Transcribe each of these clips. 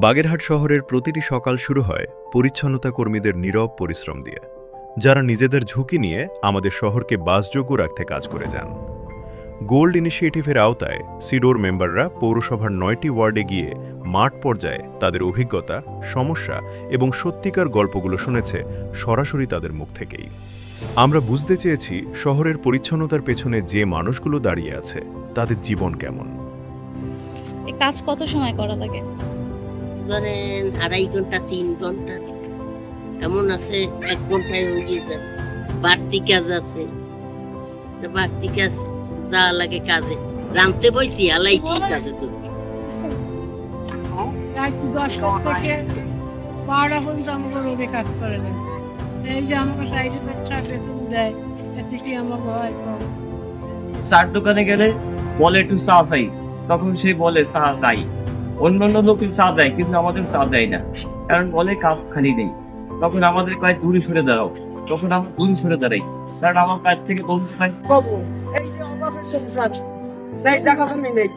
বাগেরহাট শহরের প্রতিটি সকাল শুরু হয় পরিচ্ছন্নতা কর্মীদের নীরব পরিশ্রম দিয়ে, যারা নিজেদের ঝুঁকি নিয়ে আমাদের শহরকে বাসযোগ্য রাখতে কাজ করে যান। গোল্ড ইনিশিয়েটিভের আওতায় সিডোর মেম্বাররা পৌরসভার ৯টি ওয়ার্ডে গিয়ে মাঠ পর্যায়ে তাদের অভিজ্ঞতা, সমস্যা এবং সত্যিকার গল্পগুলো শুনেছে সরাসরি তাদের মুখ থেকেই। আমরা বুঝতে চেয়েছি শহরের পরিচ্ছন্নতার পেছনে যে মানুষগুলো দাঁড়িয়ে আছে তাদের জীবন কেমন। এই কাজ কত সময় করা লাগে? ধরেন ২.৫ ঘন্টা ৩ ঘন্টা, এমন আছে ১ ঘন্টায় হয়ে যায়। বাড়তি কাজ আছে, বাড়তি কাজ যা লাগে কাজে রামতে বইছি আলাইছি কাজে। তো রাত ১০টা থেকে ১২টা পর্যন্ত আমাকে রোদে কাজ করে দেয়। এই যে আমাকে সাইডে একটা বেতন দেয়, এতে কি আমাকে হয়? চার দোকানে গেলে বলে একটু চা চাই, তখন সে বলে চা নাই। অন্যান্য লোক চা দেয়, কিন্তু আমাদের চা দেয় না, কারণ বলে কাপ খালি নেই। তখন আমাদের কয়েক দূরে সরে দাঁড়াও, তখন আমরা দূরে সরে দাঁড়াই, কারণ আমার কাছ থেকে বলতে পাই এই যে অভাবের সংসার, তাই টাকা কমে নেই,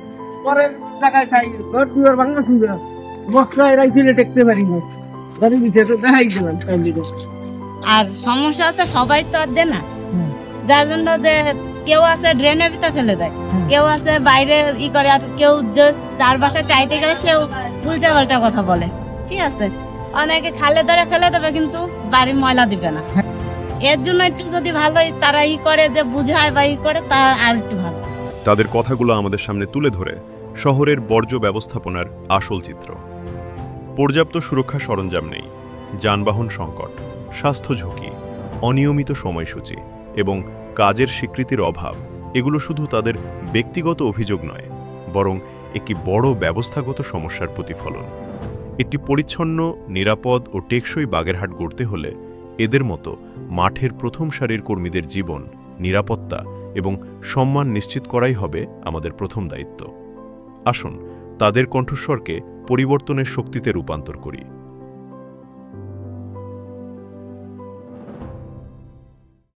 পরের টাকায় খাই, ঘর দুয়ার ভাঙা ছিল, মশলা এরাই ফেলে টেকতে পারি না, গাড়ি দিতে তো দেখাই দিলাম। আর সমস্যা হচ্ছে সবাই তো আর দেয় না, যার জন্য যে কেউ আছে ড্রেনের ভিতরে ফেলে দেয়, কেউ আছে বাইরে ই করে, আর কেউ তার বাসায় চাইতে গেলে সে উল্টা পাল্টা কথা বলে। ঠিক আছে, অনেকে খালে ধরে ফেলে দেবে কিন্তু বাড়ি ময়লা দিবে না। এর জন্য একটু যদি ভালোই তারা ই করে, যে বুঝায় বা ই করে, তা আর একটু ভালো। তাদের কথাগুলো আমাদের সামনে তুলে ধরে শহরের বর্জ্য ব্যবস্থাপনার আসল চিত্র। পর্যাপ্ত সুরক্ষা সরঞ্জাম নেই, যানবাহন সংকট, স্বাস্থ্য ঝুঁকি, অনিয়মিত সময়সূচি এবং কাজের স্বীকৃতির অভাব, এগুলো শুধু তাদের ব্যক্তিগত অভিযোগ নয়, বরং একটি বড় ব্যবস্থাগত সমস্যার প্রতিফলন। একটি পরিচ্ছন্ন, নিরাপদ ও টেকসই বাগেরহাট গড়তে হলে এদের মতো মাঠের প্রথম সারির কর্মীদের জীবন, নিরাপত্তা এবং সম্মান নিশ্চিত করাই হবে আমাদের প্রথম দায়িত্ব। আসুন তাদের কণ্ঠস্বরকে পরিবর্তনের শক্তিতে রূপান্তর করি।